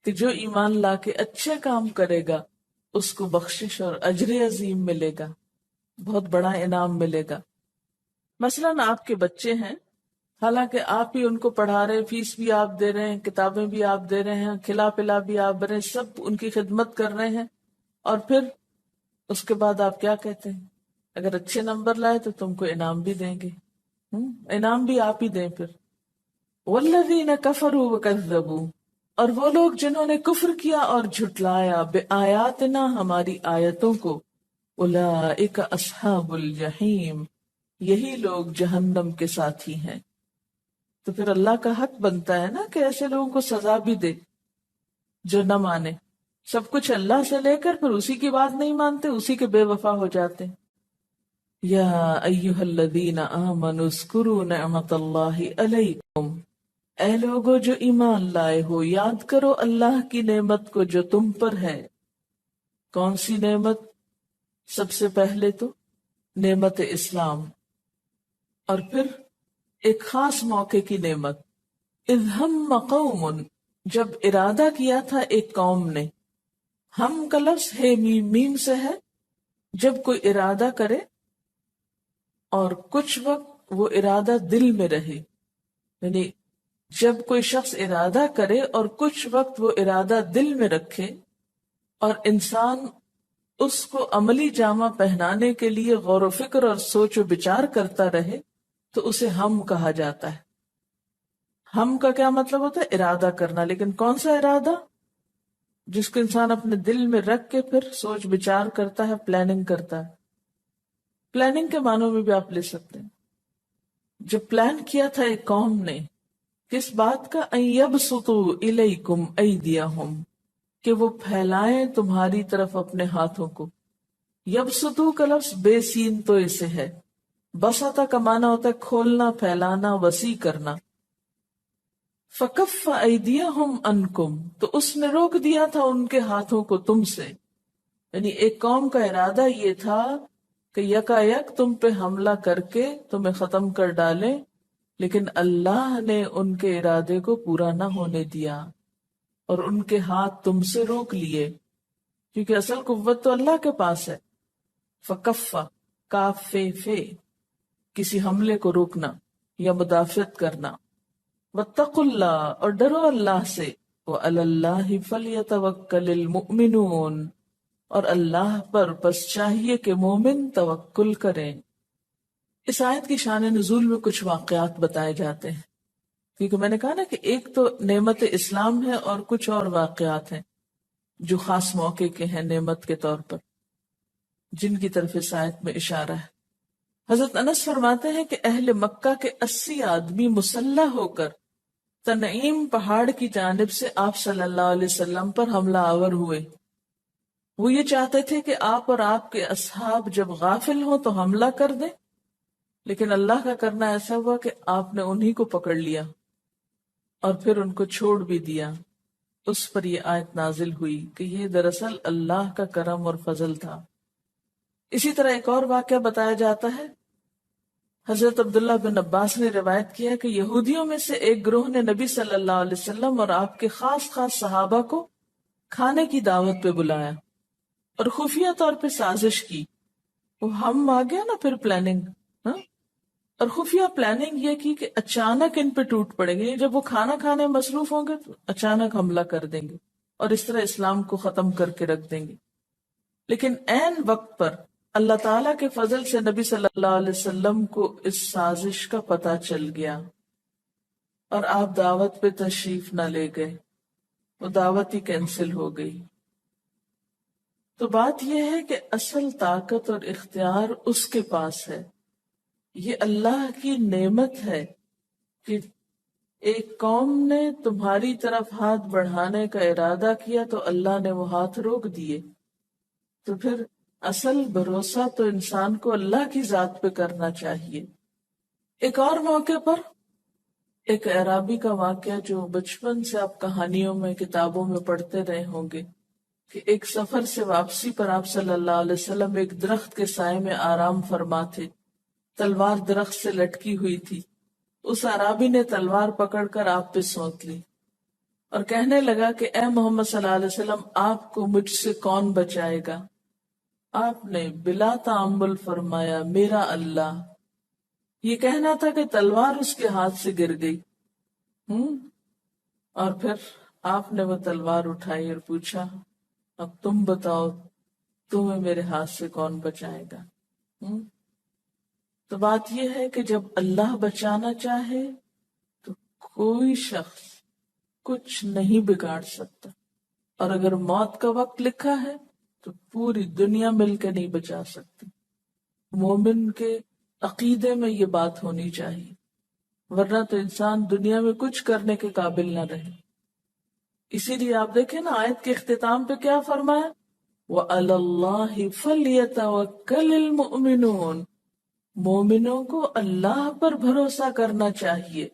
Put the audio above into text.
کہ جو ایمان لا کے اچھے کام کرے گا اس کو بخشش اور اجر عظیم ملے گا، بہت بڑا انعام ملے گا۔ مثلاً آپ کے بچے ہیں، حالانکہ آپ ہی ان کو پڑھا رہے ہیں، فیس بھی آپ دے رہے ہیں، کتابیں بھی آپ دے رہے ہیں، کھلا پلا بھی آپ رہے ہیں، سب ان کی خدمت کر رہے ہیں، اور پھر اس کے بعد آپ کیا کہتے ہیں؟ اگر اچھے نمبر لائے تو تم کو انعام بھی دیں گے، انعام بھی آپ ہی دیں پھر۔ والذین کفروا وکذبوا، اور وہ لوگ جنہوں نے کفر کیا اور جھٹلایا بآیاتنا ہماری آیتوں کو، اولئک اصحاب الجحیم، یہی لوگ جہنم کے ساتھی ہیں۔ تو پھر اللہ کا حق بنتا ہے نا کہ ایسے لوگوں کو سزا بھی دے جو نہ مانے، سب کچھ اللہ سے لے کر پھر اسی کی بات نہیں مانتے، اسی کے بے وفا ہو جاتے ہیں۔ یا ایھا الذین آمنوا اذکروا نعمت اللہ علیکم، اے لوگو جو ایمان لائے ہو یاد کرو اللہ کی نعمت کو جو تم پر ہے۔ کون سی نعمت؟ سب سے پہلے تو نعمت اسلام، اور پھر ایک خاص موقع کی نعمت، اذ ہم قوم، جب ارادہ کیا تھا ایک قوم نے۔ ہم کا لفظ ہے میم، میم سے ہے جب کوئی ارادہ کرے اور کچھ وقت وہ ارادہ دل میں رہے، یعنی جب کوئی شخص ارادہ کرے اور کچھ وقت وہ ارادہ دل میں رکھے اور انسان اس کو عملی جامہ پہنانے کے لیے غور و فکر اور سوچ و بچار کرتا رہے تو اسے ہم کہا جاتا ہے۔ ہم کا کیا مطلب ہوتا ہے؟ ارادہ کرنا، لیکن کون سا ارادہ؟ جس کو انسان اپنے دل میں رکھ کے پھر سوچ بچار کرتا ہے، پلاننگ کرتا ہے۔ پلاننگ کے معنوں میں بھی آپ لے سکتے ہیں۔ جب پلان کیا تھا ایک قوم نے کس بات کا، ان یبسطوا الیکم ایدیہم، کہ وہ پھیلائیں تمہاری طرف اپنے ہاتھوں کو۔ یبسطو کا لفظ بے سین تو اسے ہے، بسطہ کا معنی ہوتا ہے کھولنا، پھیلانا، وسیع کرنا۔ فکف ایدیہم عنکم، تو اس نے روک دیا تھا ان کے ہاتھوں کو تم سے، یعنی ایک قوم کا ارادہ یہ تھا کہ یکا یک تم پہ حملہ کر کے تمہیں ختم کر ڈالے، لیکن اللہ نے ان کے ارادے کو پورا نہ ہونے دیا اور ان کے ہاتھ تم سے روک لیے، کیونکہ اصل قوت تو اللہ کے پاس ہے۔ فکفا، کاف فے فے، کسی حملے کو روکنا یا مدافعت کرنا۔ واتقوا اللہ، اور ڈرو اللہ سے۔ وعلی اللہ فلیتوکل المؤمنون، اور اللہ پر پس چاہیے کہ مومن توکل کریں۔ اس آیت کی شان نزول میں کچھ واقعات بتائے جاتے ہیں، کیونکہ میں نے کہا نا کہ ایک تو نعمت اسلام ہے اور کچھ اور واقعات ہیں جو خاص موقع کے ہیں نعمت کے طور پر، جن کی طرف اس آیت میں اشارہ ہے۔ حضرت انس فرماتے ہیں کہ اہل مکہ کے 80 آدمی مسلح ہو کر تنعیم پہاڑ کی جانب سے آپ صلی اللہ علیہ وسلم پر حملہ آور ہوئے۔ وہ یہ چاہتے تھے کہ آپ اور آپ کے اصحاب جب غافل ہوں تو حملہ کر دیں، لیکن اللہ کا کرنا ایسا ہوا کہ آپ نے انہی کو پکڑ لیا اور پھر ان کو چھوڑ بھی دیا۔ اس پر یہ آیت نازل ہوئی کہ یہ دراصل اللہ کا کرم اور فضل تھا۔ اسی طرح ایک اور واقعہ بتایا جاتا ہے، حضرت عبداللہ بن عباس نے روایت کیا کہ یہودیوں میں سے ایک گروہ نے نبی صلی اللہ علیہ وسلم اور آپ کے خاص صحابہ کو کھانے کی دعوت پہ بلایا اور خفیہ طور پہ سازش کی۔ وہ ہم آ گیا نا پھر پلاننگ، اور خفیہ پلاننگ یہ کی کہ اچانک ان پہ ٹوٹ پڑیں گے، جب وہ کھانا کھانے مصروف ہوں گے تو اچانک حملہ کر دیں گے اور اس طرح اسلام کو ختم کر کے رکھ دیں گے۔ لیکن عین وقت پر اللہ تعالیٰ کے فضل سے نبی صلی اللہ علیہ وسلم کو اس سازش کا پتہ چل گیا اور آپ دعوت پہ تشریف نہ لے گئے، وہ دعوت ہی کینسل ہو گئی۔ تو بات یہ ہے کہ اصل طاقت اور اختیار اس کے پاس ہے۔ یہ اللہ کی نعمت ہے کہ ایک قوم نے تمہاری طرف ہاتھ بڑھانے کا ارادہ کیا تو اللہ نے وہ ہاتھ روک دیے۔ تو پھر اصل بھروسہ تو انسان کو اللہ کی ذات پہ کرنا چاہیے۔ ایک اور موقع پر ایک اعرابی کا واقعہ جو بچپن سے آپ کہانیوں میں کتابوں میں پڑھتے رہے ہوں گے، کہ ایک سفر سے واپسی پر آپ صلی اللہ علیہ وسلم ایک درخت کے سائے میں آرام فرما تھے، تلوار درخت سے لٹکی ہوئی تھی، اس اعرابی نے تلوار پکڑ کر آپ پہ سونت لی اور کہنے لگا کہ اے محمد صلی اللہ علیہ وسلم، آپ کو مجھ سے کون بچائے گا؟ آپ نے بلا تعمل فرمایا میرا اللہ۔ یہ کہنا تھا کہ تلوار اس کے ہاتھ سے گر گئی۔ اور پھر آپ نے وہ تلوار اٹھائی اور پوچھا اب تم بتاؤ تمہیں میرے ہاتھ سے کون بچائے گا؟ تو بات یہ ہے کہ جب اللہ بچانا چاہے تو کوئی شخص کچھ نہیں بگاڑ سکتا، اور اگر موت کا وقت لکھا ہے تو پوری دنیا مل کے نہیں بچا سکتی۔ مومن کے عقیدے میں یہ بات ہونی چاہیے، ورنہ تو انسان دنیا میں کچھ کرنے کے قابل نہ رہے۔ اسی لیے آپ دیکھیں نا، آیت کے اختتام پہ کیا فرمایا؟ وَعَلَى اللَّهِ فَلْيَتَوَكَّلِ الْمُؤْمِنُونَ، مومنوں کو اللہ پر بھروسہ کرنا چاہیے۔